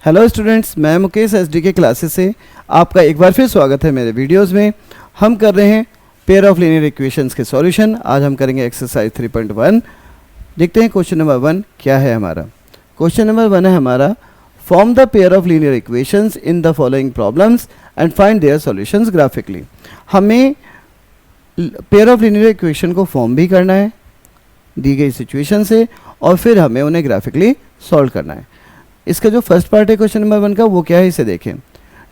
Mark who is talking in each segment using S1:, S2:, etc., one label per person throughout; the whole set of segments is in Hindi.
S1: हेलो स्टूडेंट्स, मैं मुकेश एसडी के क्लासेस से आपका एक बार फिर स्वागत है मेरे वीडियोस में। हम कर रहे हैं पेयर ऑफ लीनियर इक्वेशंस के सॉल्यूशन। आज हम करेंगे एक्सरसाइज 3.1। देखते हैं क्वेश्चन नंबर 1 क्या है हमारा। क्वेश्चन नंबर 1 है हमारा, form the pair of linear equations in the following problems and find their solutions graphically. हमें पेयर ऑफ लीनियर इक्वेशन को फॉर्म भी करना है दी गई सिचुएशन से, और फिर हमें उन्हें ग्राफिकली सॉल्व करना है। इसका जो फर्स्ट पार्ट है क्वेश्चन नंबर 1 का, वो क्या है इसे देखें।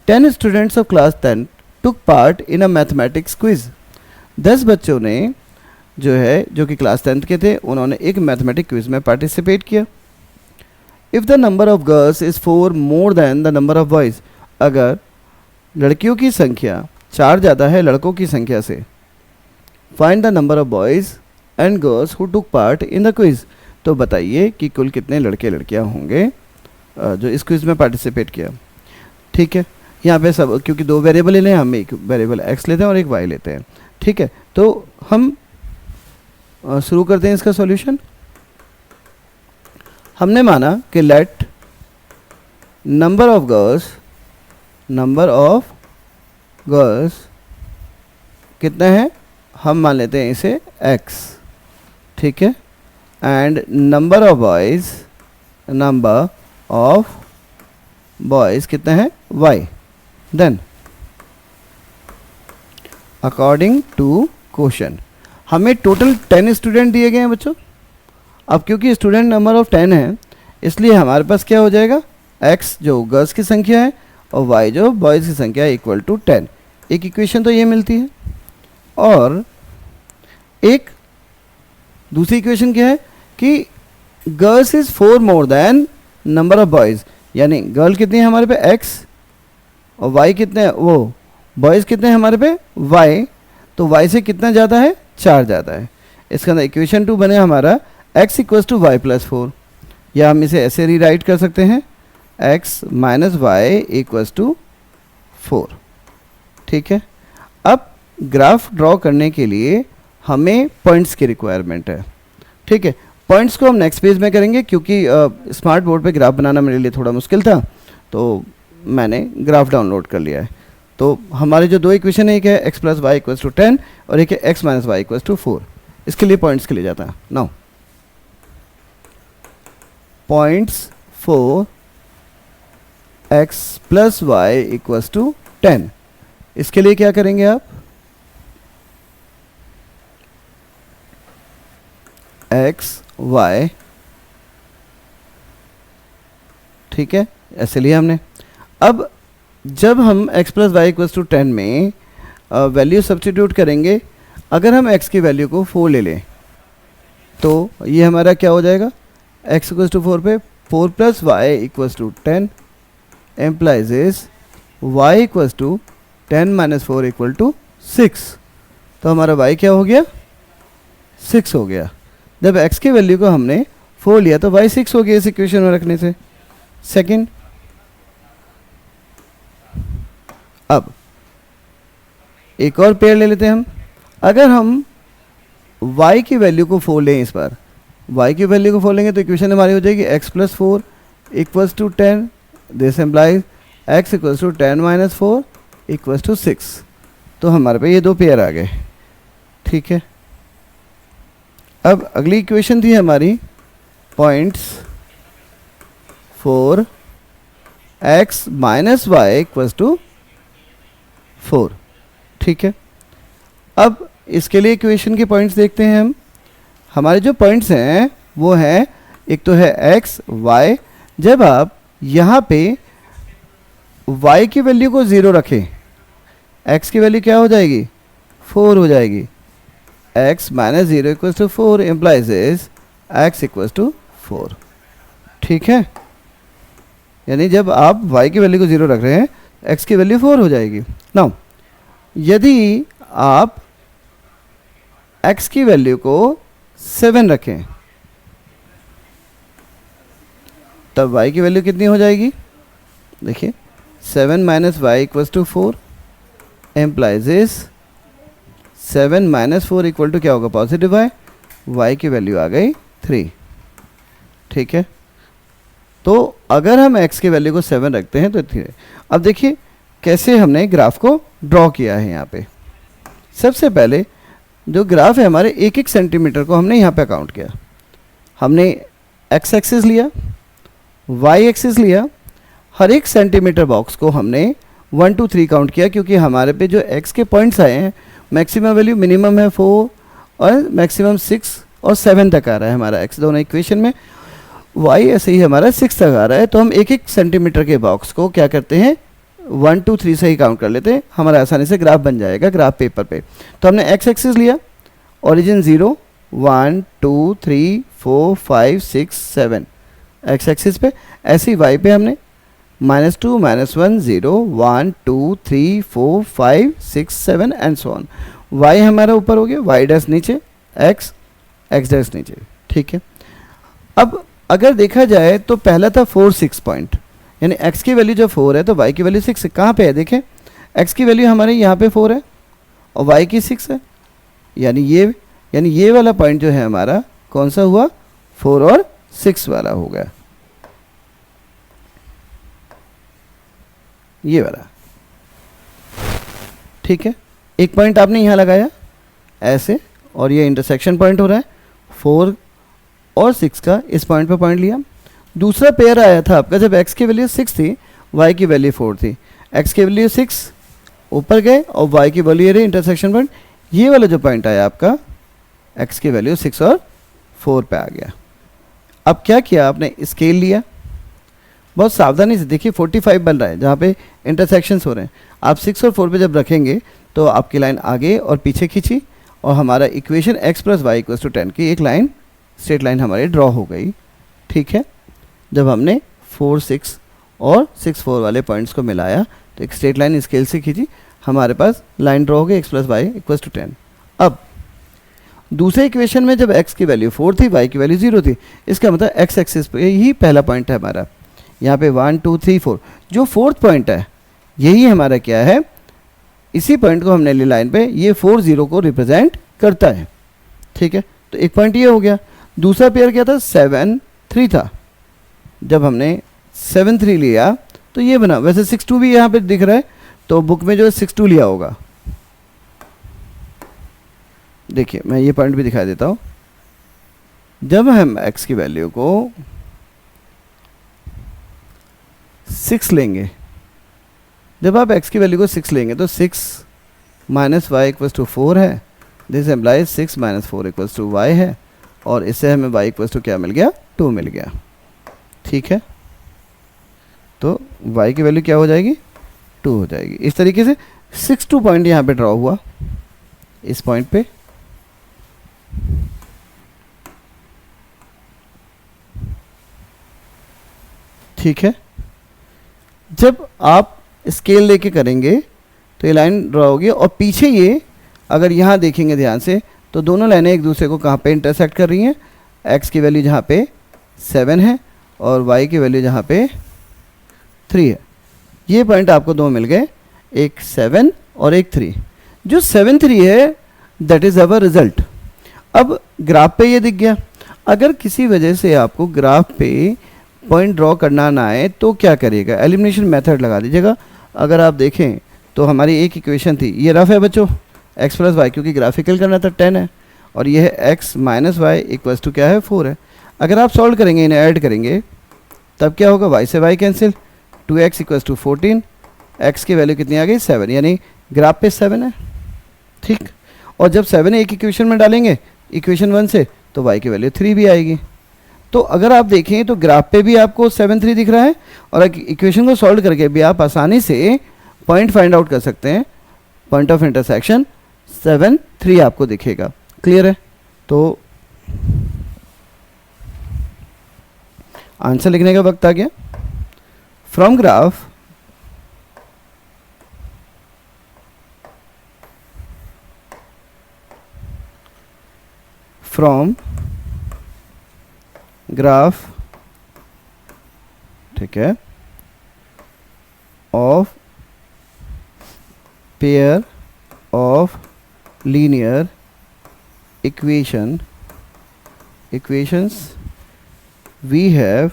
S1: 10 students of class 10 took part in a mathematics quiz. 10 बच्चों ने जो कि क्लास 10th के थे, उन्होंने एक मैथमेटिक्स क्विज में पार्टिसिपेट किया। If the number of girls is 4 more than the number of boys, अगर लड़कियों की संख्या 4 ज़्यादा है लड़कों की संख्या से, find the number of boys and girls who took part in the quiz. तो बताइए कि कुल कितने लड़के लड़कियां होंगे जो इस क्विज में पार्टिसिपेट किया। ठीक है, यहाँ पे सब क्योंकि दो वेरिएबल ले, हम एक वेरिएबल x लेते हैं और एक y लेते हैं। ठीक है, तो हम शुरू करते हैं इसका सॉल्यूशन। हमने माना कि लेट नंबर ऑफ गर्ल्स कितना है, हम मान लेते हैं इसे x। ठीक है, एंड नंबर ऑफ बॉयज़ कितना है y। Then according to question हमें टोटल 10 स्टूडेंट दिए गए हैं बच्चों। अब क्योंकि स्टूडेंट नंबर ऑफ 10 है, इसलिए हमारे पास क्या हो जाएगा, x जो गर्ल्स की संख्या है और y जो बॉयज़ की संख्या है इक्वल टू 10। एक इक्वेशन तो ये मिलती है, और एक दूसरी इक्वेशन क्या है कि girls is 4 more than number of boys, यानी गर्ल कितनी है हमारे पे x और y कितने हैं, वो बॉयज़ कितने हैं हमारे पे y, तो y से कितना ज़्यादा है, 4 ज़्यादा है। इसके अंदर इक्वेशन 2 बने हमारा x equals to y plus 4, या हम इसे ऐसे रीराइट कर सकते हैं x minus y equals to 4। ठीक है, अब ग्राफ ड्रॉ करने के लिए हमें पॉइंट्स की रिक्वायरमेंट है। ठीक है, पॉइंट्स को हम नेक्स्ट पेज में करेंगे, क्योंकि स्मार्ट बोर्ड पे ग्राफ बनाना मेरे लिए थोड़ा मुश्किल था, तो मैंने ग्राफ डाउनलोड कर लिया है। तो हमारे जो दो इक्वेशन है, एक है x plus y equals to 10 और एक है x minus y equals to 4। इसके लिए पॉइंट्स के लिए जाता है। Now points for x plus y equals to 10, इसके लिए क्या करेंगे आप, x y, ठीक है, ऐसे लिया हमने। अब जब हम x plus y equals to 10 में वैल्यू सब्स्टिट्यूट करेंगे, अगर हम x की वैल्यू को 4 ले लें तो ये हमारा क्या हो जाएगा, x इक्वल्स टू 4 पे 4 plus y equals to 10 implies is y equals to 10 minus 4 equal to 6। तो हमारा y क्या हो गया, 6 हो गया। जब x की वैल्यू को हमने 4 लिया तो y 6 हो गया इस इक्वेशन में रखने से। सेकंड, अब एक और पेयर ले लेते हैं हम। अगर हम y की वैल्यू को 4 लें, इस बार y की वैल्यू को 4 लेंगे तो इक्वेशन हमारी हो जाएगी x plus 4 equals to 10, this implies x equals to 10 minus 4 equals to 6। तो हमारे पे ये दो पेयर आ गए। ठीक है, अब अगली इक्वेशन थी हमारी points for x minus y equals to 4। ठीक है, अब इसके लिए इक्वेशन के पॉइंट्स देखते हैं हम। हमारे जो पॉइंट्स हैं वो हैं, एक तो है x y। जब आप यहाँ पे y की वैल्यू को 0 रखें, x की वैल्यू क्या हो जाएगी, 4 हो जाएगी। x minus 0 equals to 4 implies is x equals to 4। ठीक है, यानी जब आप y की वैल्यू को 0 रख रहे हैं, x की वैल्यू 4 हो जाएगी। नाउ यदि आप x की वैल्यू को 7 रखें, तब y की वैल्यू कितनी हो जाएगी, देखिए 7 minus y equals to 4 implies is 7 minus 4 equal to क्या होगा, पॉजिटिव y की वैल्यू आ गई 3। ठीक है, तो अगर हम x की वैल्यू को 7 रखते हैं तो 3। अब देखिए कैसे हमने ग्राफ को ड्रॉ किया है। यहाँ पे सबसे पहले जो ग्राफ है हमारे 1-1 सेंटीमीटर को हमने यहाँ पे काउंट किया। हमने x एक्सिस लिया, y एक्सिस लिया, हर एक सेंटीमीटर बॉक्स को हमने 1 2 3 काउंट किया, क्योंकि हमारे पे जो x के पॉइंट्स आए हैं मैक्सिमम वैल्यू मिनिमम है 4 और मैक्सिमम 6 और 7 तक आ रहा है हमारा x दोनों इक्वेशन में। y ऐसे ही हमारा 6 तक आ रहा है। तो हम 1-1 सेंटीमीटर के बॉक्स को क्या करते हैं 1 2 3 से ही काउंट कर लेते हैं, हमारा आसानी से ग्राफ बन जाएगा ग्राफ पेपर पे। तो हमने x एक्सिस लिया, ओरिजिन 0 1 2 3 4 5 6 7 x एक्सिस पे। ऐसे ही y पे हमने -2 -1 0 1 2 3 4 5 6 7 एंड सो ऑन। y हमारा ऊपर हो गया, y डैश नीचे, x डैश नीचे। ठीक है। अब अगर देखा जाए तो पहला था 4 6 पॉइंट, यानी x की वैल्यू जो 4 है तो y की वैल्यू 6 है। कहाँ पे है देखें, x की वैल्यू हमारे यहाँ पे 4 है और y की 6 है, यानी ये वाला पॉइंट जो है हमारा कौन सा हुआ 4 और 6 वाला हो गया, ये वाला। ठीक है, एक पॉइंट आपने यहाँ लगाया ऐसे और ये इंटरसेक्शन पॉइंट हो रहा है 4 और 6 का, इस पॉइंट पे पॉइंट लिया। दूसरा पेयर आया था आपका जब x की वैल्यू 6 थी, y की वैल्यू 4 थी। x की वैल्यू 6 ऊपर गए और y की वैल्यू ये रही इंटरसेक्शन पॉइंट। ये वाला जो पॉइंट आया आपका x की वैल्यू 6 और 4 पे आ गया। अब क्या किया आपने, स्केल लिया, बहुत सावधानी से देखिए 45 बन रहा है जहाँ पे इंटरसेक्शंस हो रहे हैं। आप 6 और 4 पे जब रखेंगे तो आपकी लाइन आगे और पीछे खींची और हमारा इक्वेशन x + y = 10 की एक लाइन स्ट्रेट लाइन हमारी ड्रॉ हो गई। ठीक है, जब हमने 4 6 और 6 4 वाले पॉइंट्स को मिलाया तो एक स्ट्रेट लाइन स्केल से खींची, हमारे पास लाइन ड्रॉ हो गई x + y = 10। अब दूसरे इक्वेशन में जब x की वैल्यू 4 थी, y की वैल्यू 0 थी, इसका मतलब x एक्सिस पे ही पहला पॉइंट है हमारा। यहाँ पे 1 2 3 4 जो 4th पॉइंट है यही हमारा क्या है, इसी पॉइंट को हमने ली लाइन पे, ये 4 0 को रिप्रेजेंट करता है। ठीक है, तो एक पॉइंट ये हो गया। दूसरा पेयर क्या था 7 3 था, जब हमने 7 3 लिया तो ये बना। वैसे 6 2 भी यहाँ पे दिख रहा है, तो बुक में जो है 6 2 लिया होगा। देखिए मैं ये पॉइंट भी दिखा देता हूँ। जब हम x की वैल्यू को 6 लेंगे, जब आप x की वैल्यू को 6 लेंगे तो 6 - y = 4 है, दिस एम्प्लाइज 6 - 4 = y है, और इससे हमें y = क्या मिल गया 2 मिल गया। ठीक है, तो y की वैल्यू क्या हो जाएगी 2 हो जाएगी। इस तरीके से 6 2 पॉइंट यहाँ पे ड्रॉ हुआ इस पॉइंट पे। ठीक है, जब आप स्केल लेके करेंगे तो ये लाइन ड्रॉ होगी और पीछे ये अगर यहाँ देखेंगे ध्यान से तो दोनों लाइनें एक दूसरे को कहाँ पे इंटरसेक्ट कर रही हैं, x की वैल्यू जहाँ पे 7 है और y की वैल्यू जहाँ पे 3 है। ये पॉइंट आपको दो मिल गए, एक 7 और एक 3। जो 7 3 है दैट इज़ अवर रिजल्ट। अब ग्राफ पे ये दिख गया। अगर किसी वजह से आपको ग्राफ पे पॉइंट ड्रॉ करना ना आए तो क्या करिएगा, एलिमिनेशन मेथड लगा दीजिएगा। अगर आप देखें तो हमारी एक इक्वेशन थी, ये रफ है बच्चों, x + y, क्योंकि ग्राफिकल करना था 10 है, और ये है x - y = क्या है 4 है। अगर आप सॉल्व करेंगे, इन्हें ऐड करेंगे, तब क्या होगा, y से y कैंसिल, 2x = 14, x की वैल्यू कितनी आ गई 7, यानी ग्राफ पे 7 है। ठीक, और जब 7 एक इक्वेशन में डालेंगे इक्वेशन 1 से तो y की वैल्यू 3 भी आएगी। तो अगर आप देखें तो ग्राफ पे भी आपको 7 3 दिख रहा है, और इक्वेशन को सॉल्व करके भी आप आसानी से पॉइंट फाइंड आउट कर सकते हैं। पॉइंट ऑफ इंटरसेक्शन 7 3 आपको दिखेगा। क्लियर है? तो आंसर लिखने का वक्त आ गया। फ्रॉम ग्राफ ठीक है, of pair of linear equations we have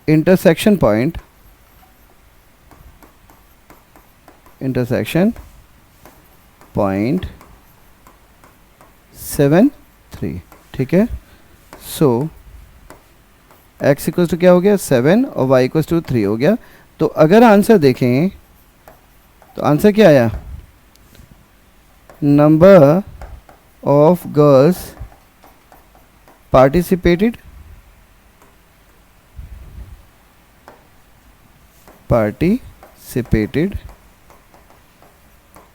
S1: intersection point 7 3, ठीक है। सो x इक्वल टू क्या हो गया 7 और y इक्वल टू 3 हो गया। तो अगर आंसर देखें तो आंसर क्या आया, number of girls participated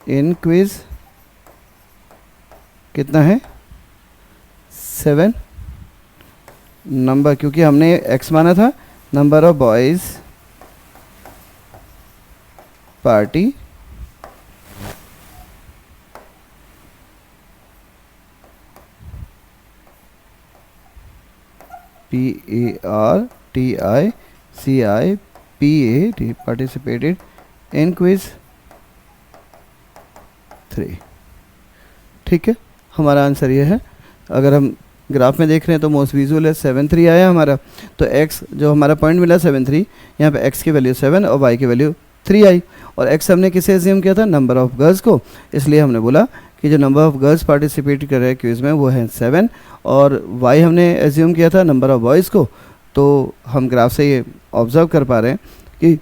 S1: in quiz कितना है 7 नंबर, क्योंकि हमने x माना था, number of boys party PARTICIPAT participated in quiz 3, ठीक है। हमारा आंसर ये है। अगर हम ग्राफ में देख रहे हैं तो मोस्ट विजुअल है 7 3 आया हमारा। तो x जो हमारा पॉइंट मिला 7 3, यहाँ पे x की वैल्यू 7 और y की वैल्यू 3 आई। और x हमने किसे एज्यूम किया था, नंबर ऑफ गर्ल्स को, इसलिए हमने बोला कि जो नंबर ऑफ गर्ल्स पार्टिसिपेट कर रहे हैं क्विज़ में वो है 7, और y हमने एज्यूम किया था नंबर ऑफ बॉयज़ को। तो हम ग्राफ से ये ऑब्जर्व कर पा रहे हैं कि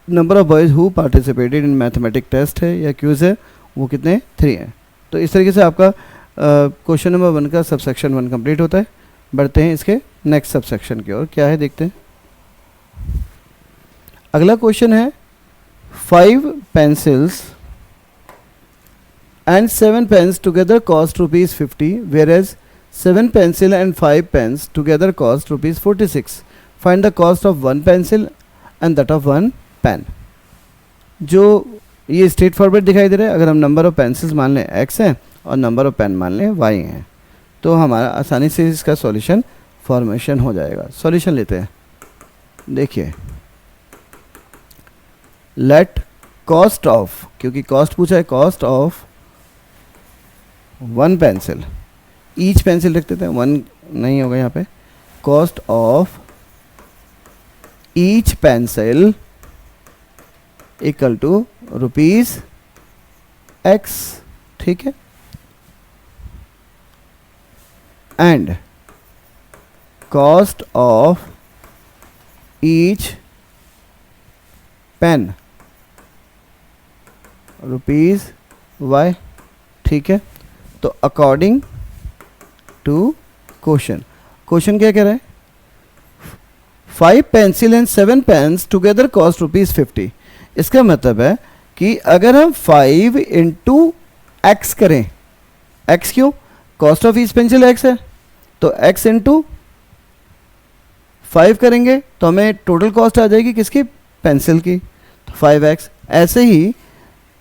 S1: number of boys who participated in mathematic test है या क्विज़ है वो कितने 3 हैं। तो इस तरीके से आपका क्वेश्चन नंबर 1 का सबसेक्शन 1 कंप्लीट होता है। बढ़ते हैं इसके नेक्स्ट सबसेक्शन की ओर, क्या है देखते हैं। अगला क्वेश्चन है 5 pencils and 7 pens together cost rupees 50, whereas 7 pencil and 5 pens together cost rupees 46. Find the cost of 1 pencil and that of 1 pen. जो ये स्ट्रेट फॉरवर्ड दिखाई दे रहा है। अगर हम नंबर ऑफ पेंसिल्स मान लें x है और नंबर ऑफ पेन मान लें y हैं, तो हमारा आसानी से इसका सॉल्यूशन फॉर्मेशन हो जाएगा। सॉल्यूशन लेते हैं। देखिए, लेट कॉस्ट ऑफ, क्योंकि कॉस्ट पूछा है, cost of 1 pencil, each pencil लिख देते हैं, 1 नहीं होगा यहाँ पे, cost of each pencil equal to rupees x, ठीक है। And cost of each pen rupees y, ठीक है। तो अकॉर्डिंग टू क्वेश्चन क्या कह रहा है, 5 pencil and 7 pens together cost rupees 50। इसका मतलब है कि अगर हम 5 इंटू एक्स करें, x क्यों, cost of each pencil x है, तो x इंटू 5 करेंगे तो हमें टोटल कॉस्ट आ जाएगी किसकी, पेंसिल की, तो 5x। ऐसे ही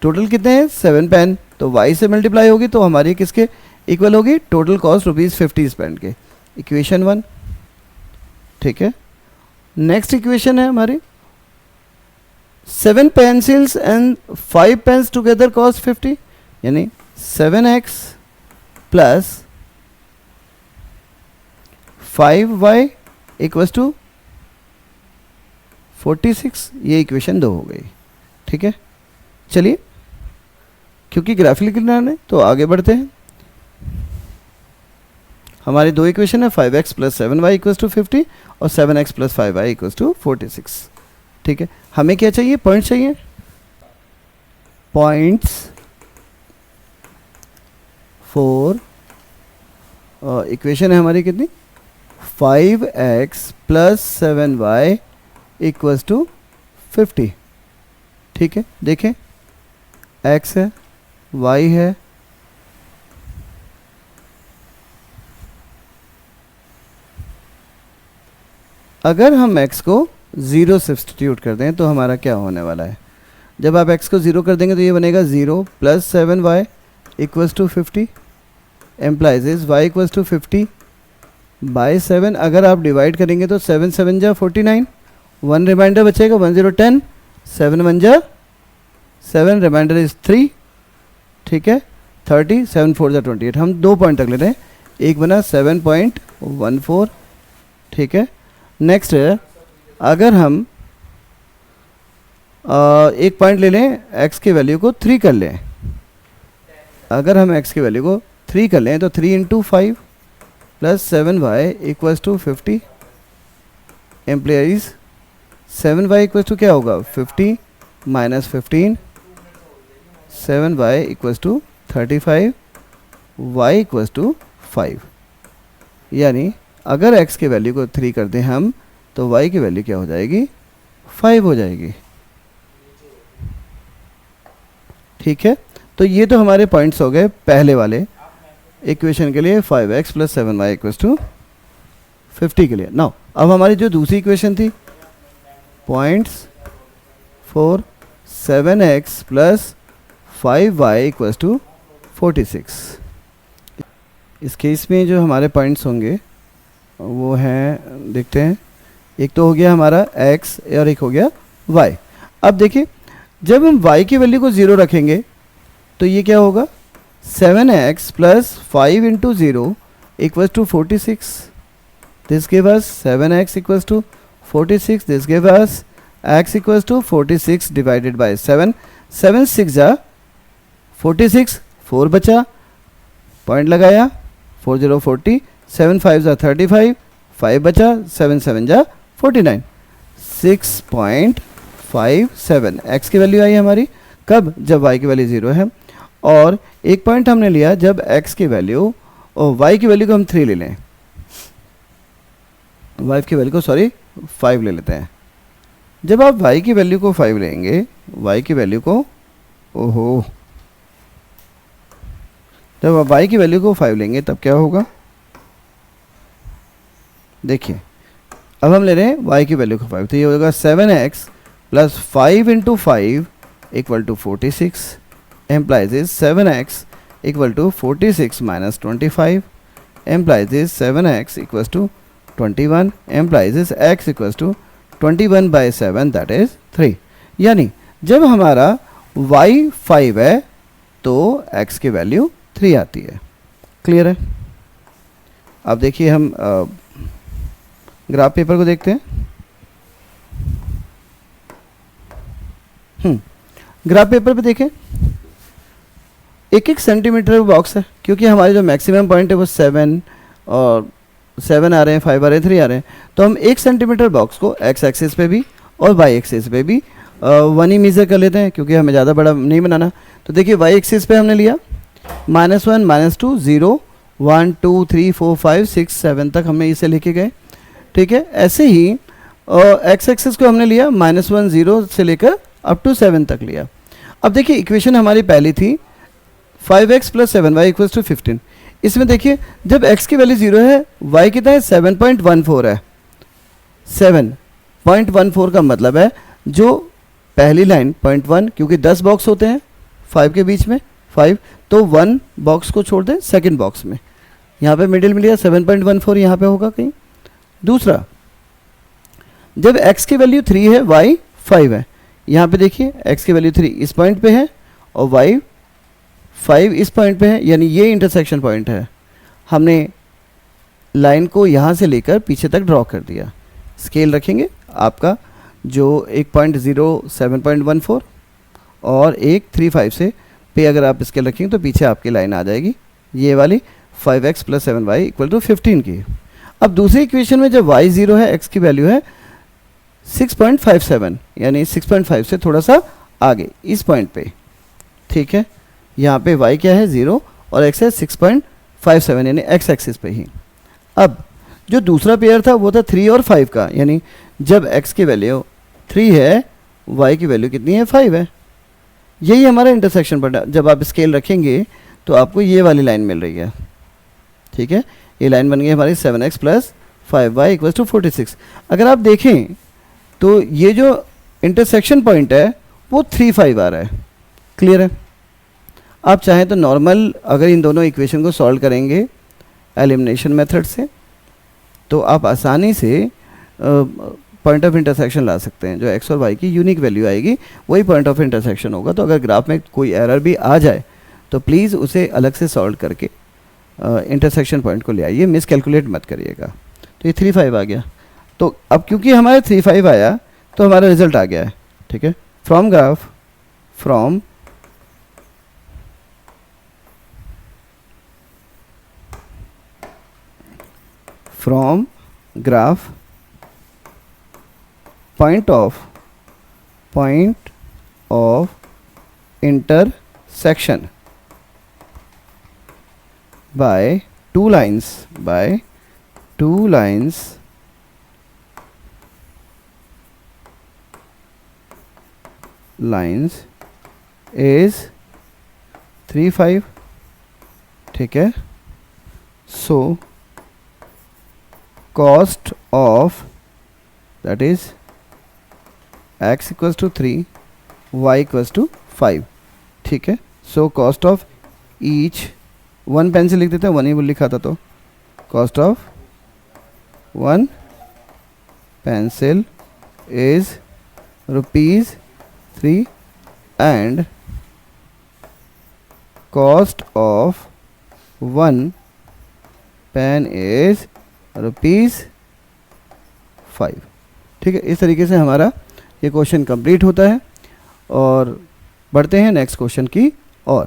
S1: टोटल कितने हैं 7 पेन, तो y से मल्टीप्लाई होगी तो हमारी किसके इक्वल होगी, टोटल कॉस्ट रुपीज 50 स्पेंड के। इक्वेशन 1, ठीक है। नेक्स्ट इक्वेशन है हमारी 7 pencils and 5 pens together cost 50, यानी 7x plus 5y equals to 46। ये इक्वेशन 2 हो गई, ठीक है। चलिए, क्योंकि ग्राफिकली लिखना है तो आगे बढ़ते हैं। हमारी 2 इक्वेशन है, 5x plus 7y equals to 50 और 7x plus 5y equals to 46, ठीक है। हमें क्या चाहिए, पॉइंट चाहिए, पॉइंट्स फॉर इक्वेशन है हमारी कितनी, 5x plus 7y equals to 50, ठीक है। देखें, x है, y है, अगर हम x को 0 सब्स्टिट्यूट कर दें तो हमारा क्या होने वाला है, जब आप x को 0 कर देंगे तो ये बनेगा 0 plus 7y equals to 50, implies y equals to 50 by 7। अगर आप डिवाइड करेंगे तो 7 7 जा 49, 1 रिमाइंडर बचेगा, 1 0 10, 7 1 जा 7, रिमाइंडर इज 3, ठीक है। 30, 7 4 जा 28। हम 2 पॉइंट तक ले रहे हैं, एक बना 7.14, ठीक है। नेक्स्ट है अगर हम एक पॉइंट ले लें, x की वैल्यू को 3 कर लें, अगर हम x की वैल्यू को 3 कर लें तो 3 into 5 plus 7y equals to 50 implies 7y equals to क्या होगा 50 minus 15, 7y equals to 35, y equals to 5। यानी अगर x की वैल्यू को 3 कर दें हम तो y की वैल्यू क्या हो जाएगी 5 हो जाएगी। ठीक है, तो ये तो हमारे पॉइंट्स हो गए पहले वाले इक्वेशन के लिए 5x plus 7y equals to 50 के लिए। नाउ अब हमारी जो दूसरी इक्वेशन थी points for 7x plus 5y equals to 46। इस केस में जो हमारे पॉइंट्स होंगे वो हैं, देखते हैं, एक तो हो गया हमारा x और एक हो गया y। अब देखिए जब हम y की वैल्यू को 0 रखेंगे तो ये क्या होगा 7x plus 5 into 0 equals to 46। This give us 7x equals to 46, this give us x equals to 46 divided by 7, 7 6 जा 46, 4 बचा, पॉइंट लगाया, 4 0 40, 7 5 जा 35, 5 बचा, 7 7 जा 49, 6.57 x की वैल्यू आई हमारी कब, जब y की वैल्यू 0 है। और एक पॉइंट हमने लिया जब x की वैल्यू और y की वैल्यू को हम 3 ले लें, y की वैल्यू को 5 ले लेते हैं। जब आप y की वैल्यू को 5 लेंगे, y की वैल्यू को, ओहो, जब आप y की वैल्यू को 5 लेंगे तब क्या होगा, देखिए अब हम ले रहे हैं y की वैल्यू को 5, तो ये होगा 7x plus 5 into 5 equal to 46 implies is 7x equal to 46 minus 25 implies is 7x equal to 21 implies is x equal to 21 by 7 that is 3। यानी जब हमारा y 5 है तो x की वैल्यू 3 आती है। क्लियर है। अब देखिए हम ग्राफ पेपर को देखते हैं। ग्राफ पेपर पे देखें, एक एक सेंटीमीटर बॉक्स है, क्योंकि हमारे जो मैक्सिमम पॉइंट है वो 7 और 7 आ रहे हैं, 5 आ रहे हैं, 3 आ रहे हैं, तो हम 1 सेंटीमीटर बॉक्स को x एक्सिस पे भी और y एक्सिस पे भी 1 ही मेज़र कर लेते हैं, क्योंकि हमें ज़्यादा बड़ा नहीं बनाना। तो देखिए y एक्सिस पे हमने लिया -1 -2 0 1 2 3 4 5 6 7 तक हमने इसे लेके गए। ठीक है, ऐसे ही x एक्सिस को हमने लिया -1 0 से लेकर अप टू 7 तक लिया। अब देखिए इक्वेशन हमारी पहली थी 5x plus 7y equals to 15। इसमें देखिए जब x की वैल्यू 0 है, y कितना है 7.14 है। 7.14 का मतलब है जो पहली लाइन 0.1, क्योंकि 10 बॉक्स होते हैं 5 के बीच में, 5, तो 1 बॉक्स को छोड़ दें सेकंड बॉक्स में, यहाँ पे मिडिल में लिया 7.14 यहाँ पे होगा कहीं। दूसरा, जब x की वैल्यू 3 है, y 5 है, यहाँ पे देखिए x की वैल्यू 3 इस पॉइंट पे है और y 5 इस पॉइंट पे है, यानी ये इंटरसेक्शन पॉइंट है। हमने लाइन को यहाँ से लेकर पीछे तक ड्रॉ कर दिया। स्केल रखेंगे आपका जो एक पॉइंट 7.14 और एक 3.5 से पे अगर आप स्केल रखेंगे तो पीछे आपकी लाइन आ जाएगी, ये वाली 5x plus 7y equal to 15 की। अब दूसरी इक्वेशन में जब y 0 है, x की वैल्यू है 6.57, यानी 6.5 से थोड़ा सा आगे इस पॉइंट पे। ठीक है, यहाँ पे y क्या है 0 और x है 6.57, यानी x एक्सिस पे ही। अब जो दूसरा पेयर था वो था 3 और 5 का, यानी जब x की वैल्यू 3 है, y की वैल्यू कितनी है 5 है। यही हमारा इंटरसेक्शन पॉइंट है। जब आप स्केल रखेंगे तो आपको ये वाली लाइन मिल रही है। ठीक है, ये लाइन बन गई हमारी 7x plus 5y equals to 46। अगर आप देखें तो ये जो इंटरसेक्शन पॉइंट है वो 3 5 आ रहा है। क्लियर है। आप चाहें तो नॉर्मल अगर इन दोनों इक्वेशन को सॉल्व करेंगे एलिमिनेशन मेथड से तो आप आसानी से पॉइंट ऑफ इंटरसेक्शन ला सकते हैं। जो x और y की यूनिक वैल्यू आएगी वही पॉइंट ऑफ इंटरसेक्शन होगा। तो अगर ग्राफ में कोई एरर भी आ जाए तो प्लीज़ उसे अलग से सॉल्व करके इंटरसेक्शन पॉइंट को ले आइए, मिस कैलकुलेट मत करिएगा। तो ये 3 5 आ गया। तो अब क्योंकि हमारे 3 5 आया तो हमारा रिजल्ट आ गया है, ठीक है। From graph, from graph point of intersection by two lines is 3 5, ठीक है। so cost of, that is x equals to 3, y equals to 5, ठीक है। So cost of each, 1 pen से लिख देते हैं, 1 ही लिखा था, तो cost of 1 pencil is ₹3 and cost of 1 pen is ₹5, ठीक है। इस तरीके से हमारा ये क्वेश्चन कंप्लीट होता है और बढ़ते हैं नेक्स्ट क्वेश्चन की ओर।